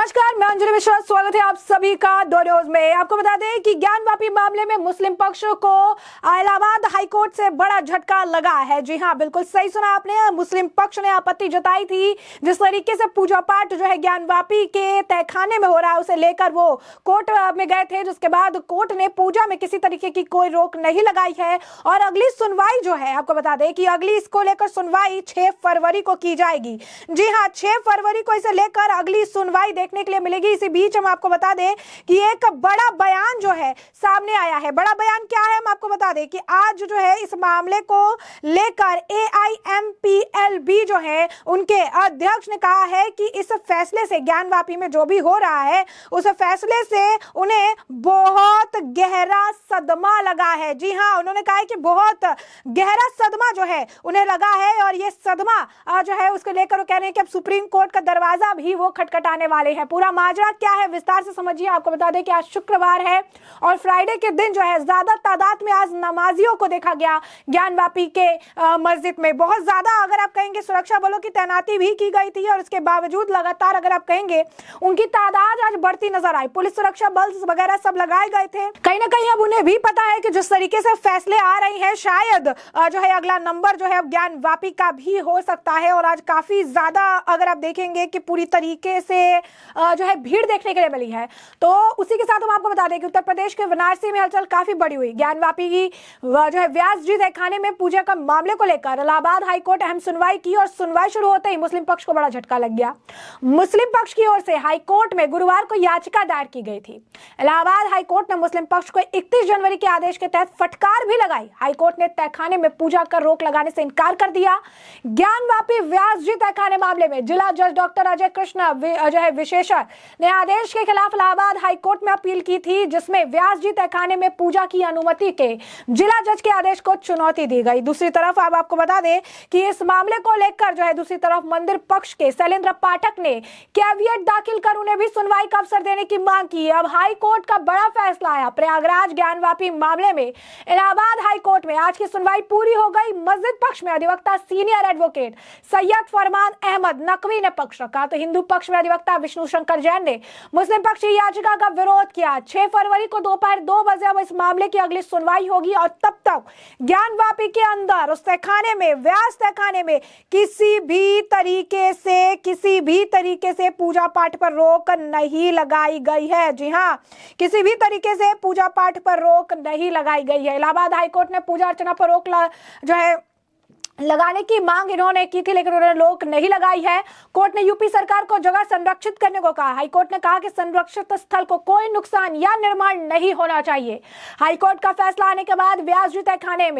नमस्कार, मैं अंजलि मिश्रा। स्वागत है आप सभी का दो न्यूज में। आपको बता दें कि ज्ञानवापी मामले में मुस्लिम पक्ष को इलाहाबाद हाईकोर्ट से बड़ा झटका लगा है। जी हां, बिल्कुल सही सुना आपने। मुस्लिम पक्ष ने आपत्ति जताई थी जिस तरीके से पूजा पाठ जो है ज्ञानवापी के तहखाने में हो रहा है, उसे लेकर वो कोर्ट में गए थे, जिसके बाद कोर्ट ने पूजा में किसी तरीके की कोई रोक नहीं लगाई है। और अगली सुनवाई जो है, आपको बता दें कि अगली इसको लेकर सुनवाई 6 फरवरी को की जाएगी। जी हाँ, 6 फरवरी को इसे लेकर अगली सुनवाई देखने के लिए मिलेगी। इसी बीच हम आपको बता दें कि एक बड़ा बयान जो है सामने आया है। बड़ा बयान क्या है, हम आपको बता दें कि आज जो है इस मामले को लेकर AIMPLB जो है उनके अध्यक्ष ने कहा है कि इस फैसले से, ज्ञानवापी में जो भी हो रहा है उस फैसले से उन्हें बहुत गहरा सदमा लगा है। जी हाँ, उन्होंने कहा है कि बहुत गहरा सदमा जो है उन्हें लगा है और ये सदमा जो है उसको लेकर वो कह रहे हैं कि अब सुप्रीम कोर्ट का दरवाजा भी वो खटखटाने वाले हैं। पूरा माजरा क्या है विस्तार से समझिए। आपको बता दें कि आज शुक्रवार है और फ्राइडे के दिन जो है ज्यादा तादाद में आज नमाजियों को देखा गया ज्ञानवापी के मस्जिद में। बहुत ज्यादा अगर आप कहेंगे सुरक्षा बलों की तैनाती भी की गई थी और उसके बावजूद लगातार अगर आप कहेंगे उनकी तादाद आज बढ़ती नजर आई। पुलिस सुरक्षा बल वगैरह सब लगाए गए थे। कहीं ना कहीं अब उन्हें भी पता है कि जिस तरीके से फैसले आ रहे हैं शायद जो है अगला नंबर जो है ज्ञानवापी का भी हो सकता है। और आज काफी ज्यादा अगर आप देखेंगे कि पूरी तरीके से जो है भीड़ देखने के लिए मिली है। तो उसी के साथ हम आपको बता दें कि उत्तर प्रदेश के वाराणसी में हलचल काफी बड़ी हुई। ज्ञानवापी की जो है व्यास जी तहखाने में पूजा का मामले को लेकर इलाहाबाद हाईकोर्ट अहम सुनवाई की और सुनवाई शुरू होते ही मुस्लिम पक्ष को बड़ा झटका लग गया। मुस्लिम पक्ष की ओर से हाईकोर्ट में गुरुवार को याचिका दायर की गई थी। इलाहाबाद हाईकोर्ट ने मुस्लिम पक्ष को 31 जनवरी के आदेश के तहत फटकार भी लगाई। हाईकोर्ट ने तहखाने में पूजा कर रोक लगाने से इनकार कर दिया। ज्ञानवापी व्यास जी तहखाने मामले में जिला जज डॉक्टर अजय कृष्ण जो है विशेषज्ञ ने आदेश के खिलाफ इलाहाबाद हाईकोर्ट में अपील की थी, जिसमें व्यास जी तहखाने में पूजा की अनुमति के जिला जज के आदेश को चुनौती दी गई। दूसरी तरफ अब आपको बता दें कि इस मामले को लेकर जो है दूसरी तरफ मंदिर पक्ष के शैलेंद्र पाठक ने कैविएट दाखिल कर उन्हें भी सुनवाई का अवसर देने की मांग की। अब हाईकोर्ट का बड़ा फैसला आया। प्रयागराज ज्ञानवापी मामले में इलाहाबाद हाईकोर्ट में आज की सुनवाई पूरी हो गई। मस्जिद पक्ष में अधिवक्ता सीनियर एडवोकेट सैयद फरमान अहमद नकवी ने पक्ष रखा, तो हिंदू पक्ष में अधिवक्ता विष्णु शंकर जैन ने मुस्लिम पक्ष की याचिका का विरोध किया। 6 फरवरी को दोपहर 2 बजे अब इस मामले की अगली सुनवाई होगी और तब तक ज्ञानवापी के अंदर उस तहखाने में, व्यास तहखाने में किसी भी तरीके से पूजा पाठ पर रोक नहीं लगाई गई है। जी हाँ, किसी भी तरीके से पूजा पाठ पर रोक नहीं लगाई गई है। इलाहाबाद हाईकोर्ट ने पूजा अर्चना पर रोक जो है लगाने की मांग इन्होंने की थी, लेकिन उन्होंने रोक नहीं लगाई है। कोर्ट ने यूपी सरकार को जगह संरक्षित करने को कहा। हाईकोर्ट ने कहा कि संरक्षित स्थल को कोई नुकसान या निर्माण नहीं होना चाहिए। हाईकोर्ट का फैसला आने के बाद व्यास जी तहखाने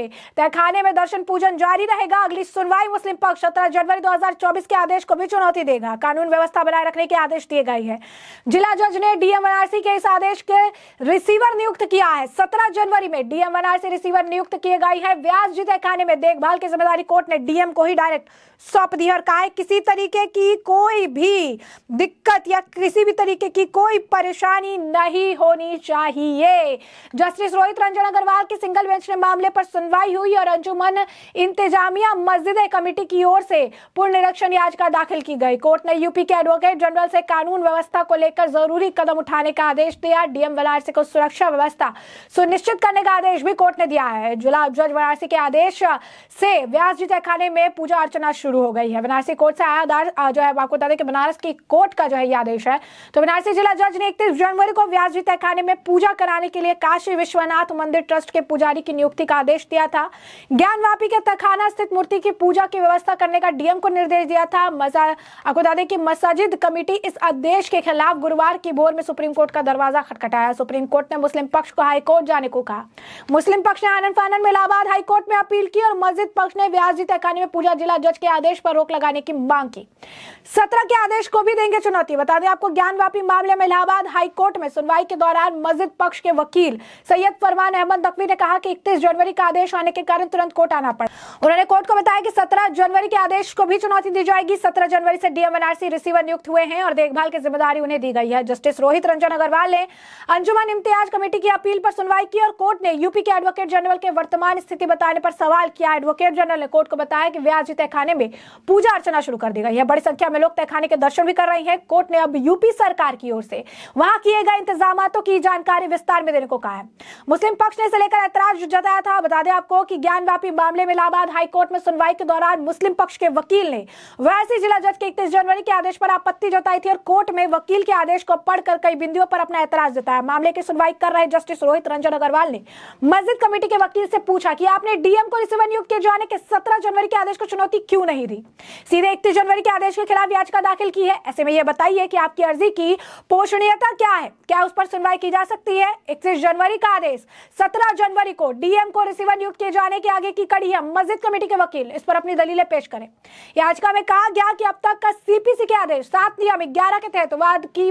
में दर्शन पूजन जारी रहेगा। अगली सुनवाई मुस्लिम पक्ष 17 जनवरी 2024 के आदेश को भी चुनौती देगा। कानून व्यवस्था बनाए रखने के आदेश दिए गए हैं। जिला जज ने डीएम वाराणसी के इस आदेश के रिसीवर नियुक्त किया है। 17 जनवरी में डीएम वाराणसी रिसीवर नियुक्त किए गए हैं। व्यास जी तहखाने में देखभाल की जिम्मेदारी कोर्ट ने डीएम को ही डायरेक्ट सौंप दी और कहा है किसी तरीके की कोई भी दिक्कत या किसी भी तरीके की कोई परेशानी नहीं होनी चाहिए। जस्टिस रोहित रंजन अग्रवाल की सिंगल बेंच ने मामले पर सुनवाई हुई और अंजुमन इंतजामिया मस्जिद कमेटी की ओर से पुनर्निरीक्षण याचिका दाखिल की गई। कोर्ट ने यूपी के एडवोकेट जनरल से कानून व्यवस्था को लेकर जरूरी कदम उठाने का आदेश दिया। डीएम वाराणसी को सुरक्षा व्यवस्था सुनिश्चित करने का आदेश भी कोर्ट ने दिया है। जिला जज वाराणसी के आदेश से व्यास जी तहखाने में पूजा अर्चना शुरू हो गई है। बनारसी कोर्ट से आया जो है आपको बता दें कि बनारस की कोर्ट का जो है ये आदेश है। तो बनारसी जिला जज ने 31 जनवरी को व्यास जी तहखाने में पूजा कराने के लिए काशी विश्वनाथ मंदिर ट्रस्ट के पुजारी की नियुक्ति का आदेश दिया था। ज्ञानवापी के तहखाना स्थित मूर्ति की पूजा की व्यवस्था करने का डीएम को निर्देश दिया था। आपको बता दें कि मस्जिद कमेटी इस आदेश के खिलाफ गुरुवार की भोर में सुप्रीम कोर्ट का दरवाजा खटखटाया। सुप्रीम कोर्ट ने मुस्लिम पक्ष को हाईकोर्ट जाने को कहा। मुस्लिम पक्ष ने आनन फानन में इलाहाबाद हाईकोर्ट में अपील की और मस्जिद पक्ष ने व्यास जी तहखाने में पूजा जिला जज के आदेश पर रोक लगाने की मांग की। 17 के आदेश को भी देंगे चुनौती। बता दें आपको ज्ञानवापी मामले में इलाहाबाद हाईकोर्ट में सुनवाई के दौरान मस्जिद पक्ष के वकील सैयद फरमान अहमद नकवी ने कहा कि 31 जनवरी का आदेश आने के कारण तुरंत कोर्ट आना पड़ा। उन्होंने कोर्ट को बताया कि 17 जनवरी के आदेश को भी चुनौती दी जाएगी। 17 जनवरी से डीएम वाराणसी रिसीवर नियुक्त हुए हैं और देखभाल की जिम्मेदारी उन्हें दी गई है। जस्टिस रोहित रंजन अग्रवाल ने अंजुमन इम्तियाज कमेटी की अपील पर सुनवाई की और कोर्ट ने यूपी के एडवोकेट जनरल के वर्तमान स्थिति बताने पर सवाल किया। एडवोकेट जनरल ने कोर्ट को बताया कि वे आज तहखाने में पूजा अर्चना शुरू कर देगा। यह बड़ी संख्या में लोग तहखाने के दर्शन भी कर रहे हैं। कोर्ट ने अब यूपी सरकार की ओर से वहां किए गए इंतजामातों की जानकारी विस्तार में देने को कहा है। मुस्लिम पक्ष ने इसे लेकर ऐतराज जताया था। बता दें आपको कि ज्ञानवापी मामले में इलाहाबाद हाईकोर्ट में सुनवाई के दौरान मुस्लिम पक्ष के वकील ने वैसी जिला जज के 31 जनवरी के आदेश पर आपत्ति जताई थी और कोर्ट में वकील के आदेश को पढ़कर कई बिंदुओं पर अपना ऐतराज जताया। मामले की सुनवाई कर रहे जस्टिस रोहित रंजन अग्रवाल ने मस्जिद कमेटी के वकील से पूछा कि आपने डीएम को रिसीवर नियुक्त किए जाने के 17 जनवरी के आदेश को चुनौती क्यों नहीं दी, सीधे 31 जनवरी के आदेश के खिलाफ याचिका दाखिल की है। ऐसे में यह बताइए कि आपकी अर्जी की पोषणीयता क्या है, क्या उस पर सुनवाई की जा सकती है। 31 जनवरी का आदेश 17 जनवरी को डीएम को रिसीवर नियुक्त किए जाने के आगे की कड़ी है। मस्जिद कमेटी के वकील इस पर अपनी दलीलें पेश करें। याचिका में कहा गया कि अब तक का सीपीसी के आदेश 7 नियम 11 के तहत वाद की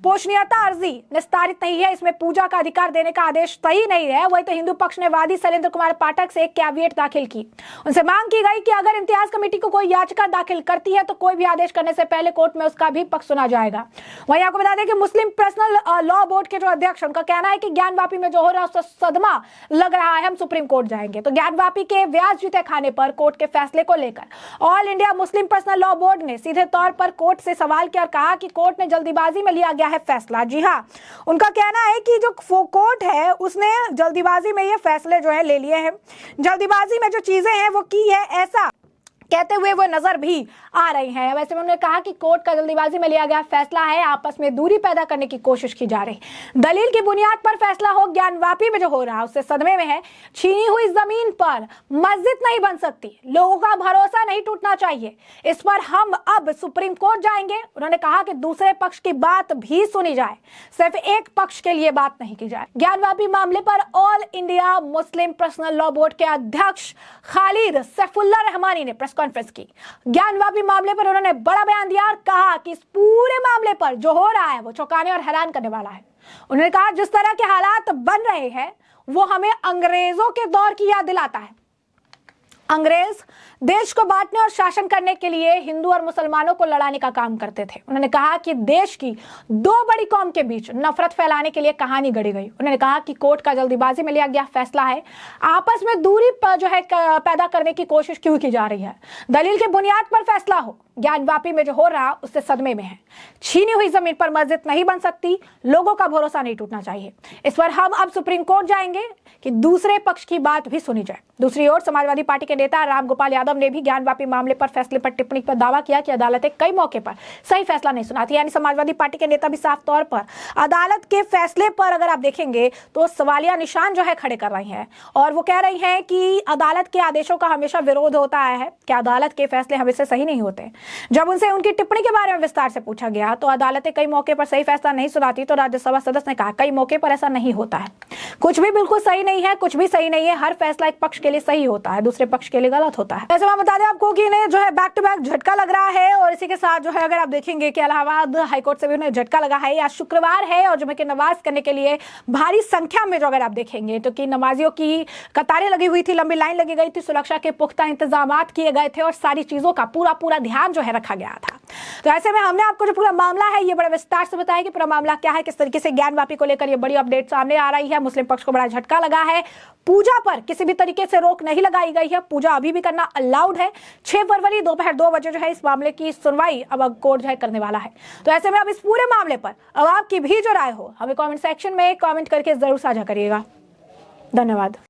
पोषणीयता अर्जी निस्तारित नहीं है। इसमें पूजा का अधिकार देने का आदेश सही नहीं है। वही तो हिंदू पक्ष ने वादी शैलेंद्र कुमार पाठक से एक कैविएट दाखिल की। उनसे मांग की गई कि अगर इम्तियाज कमेटी को कोई याचिका दाखिल करती है तो कोई भी आदेश करने से पहले कोर्ट में उसका भी पक्ष सुना जाएगा। वहीं आपको बता दें कि मुस्लिम पर्सनल लॉ बोर्ड के जो अध्यक्ष, उनका कहना है कि ज्ञानवापी में जो हो रहा है उससे सदमा लग रहा है, हम सुप्रीम कोर्ट जाएंगे। तो ज्ञानवापी के व्यास जीते खाने पर कोर्ट के फैसले को लेकर all India Muslim personal law board ने सीधे तौर पर कोर्ट से सवाल किया और कहा कि कोर्ट ने जल्दीबाजी में लिया गया है फैसला। जी हाँ, उनका कहना है कि जो कोर्ट है उसने जल्दीबाजी में ये फैसले जो है ले लिए हैं, जल्दीबाजी में जो चीजें हैं वो की है, ऐसा कहते हुए वो नजर भी आ रही हैं। वैसे उन्होंने कहा कि कोर्ट का जल्दीबाजी में लिया गया फैसला है, आपस में दूरी पैदा करने की कोशिश की जा रही, दलील की बुनियाद पर फैसला हो। ज्ञानवापी में जो हो रहा है उससे सदमे में है। छीनी हुई जमीन पर मस्जिद नहीं बन सकती, लोगों का भरोसा नहीं टूटना चाहिए, इस पर हम अब सुप्रीम कोर्ट जाएंगे। उन्होंने कहा कि दूसरे पक्ष की बात भी सुनी जाए, सिर्फ एक पक्ष के लिए बात नहीं की जाए। ज्ञानवापी मामले पर all India Muslim personal law board के अध्यक्ष खालिद सैफुल्लाह रहमानी ने प्रेस कॉन्फ्रेंस की। ज्ञानवापी मामले पर उन्होंने बड़ा बयान दिया और कहा कि इस पूरे मामले पर जो हो रहा है वो चौंकाने और हैरान करने वाला है। उन्होंने कहा जिस तरह के हालात बन रहे हैं वो हमें अंग्रेजों के दौर की याद दिलाता है। अंग्रेज देश को बांटने और शासन करने के लिए हिंदू और मुसलमानों को लड़ाने का काम करते थे। उन्होंने कहा कि देश की दो बड़ी कौम के बीच नफरत फैलाने के लिए कहानी गढ़ी गई। उन्होंने कहा कि कोर्ट का जल्दीबाजी में लिया गया फैसला है, आपस में दूरी जो है पैदा करने की कोशिश क्यों की जा रही है, दलील के बुनियाद पर फैसला हो। ज्ञानवापी में जो हो रहा उससे सदमे में है। छीनी हुई जमीन पर मस्जिद नहीं बन सकती, लोगों का भरोसा नहीं टूटना चाहिए, इस पर हम अब सुप्रीम कोर्ट जाएंगे कि दूसरे पक्ष की बात भी सुनी जाए। दूसरी ओर समाजवादी पार्टी के नेता राम गोपाल यादव ने भी ज्ञानवापी मामले पर फैसले पर टिप्पणी पर दावा किया कि अदालतें कई मौके पर सही फैसला नहीं सुनाती। यानी समाजवादी पार्टी के नेता भी साफ तौर पर अदालत के फैसले पर अगर आप देखेंगे तो सवालिया निशान जो है खड़े कर रही हैं और वो कह रही हैं कि अदालत के आदेशों का हमेशा विरोध होता है, कि अदालत के फैसले हमेशा सही नहीं होते। जब उनसे उनकी टिप्पणी के बारे में विस्तार से पूछा गया तो अदालतें कई मौके पर सही फैसला नहीं सुनाती, तो राज्यसभा सदस्य ने कहा कई मौके पर ऐसा नहीं होता है, कुछ भी बिल्कुल सही नहीं है, कुछ भी सही नहीं है, हर फैसला एक पक्ष के लिए सही होता है, दूसरे पक्ष के लिए गलत होता है। ऐसे में बता दें आपको कि इन्हें जो है बैक टू बैक झटका लग रहा है और इसी के साथ जो है अगर आप देखेंगे कि इलाहाबाद हाईकोर्ट से भी उन्हें झटका लगा है। आज शुक्रवार है और जुमे की नमाज करने के लिए भारी संख्या में जो अगर आप देखेंगे तो कि नमाजियों की कतारें लगी हुई थी, लंबी लाइन लगी गई थी, सुरक्षा के पुख्ता इंतजाम किए गए थे और सारी चीजों का पूरा ध्यान जो है रखा गया था। तो ऐसे में हमने आपको जो पूरा मामला है ये बड़े विस्तार से बताया कि पूरा मामला क्या है, किस तरीके से ज्ञानवापी को लेकर ये बड़ी अपडेट सामने आ रही है। मुस्लिम पक्ष को बड़ा झटका लगा है। पूजा पर किसी भी तरीके से रोक नहीं लगाई गई है, पूजा अभी भी करना अलाउड है। 6 फरवरी दोपहर 2 बजे जो है इस मामले की सुनवाई अब कोर्ट जो है करने वाला है। तो ऐसे में अब इस पूरे मामले पर अब आपकी भी जो राय हो हमें कमेंट सेक्शन में कमेंट करके जरूर साझा करिएगा। धन्यवाद।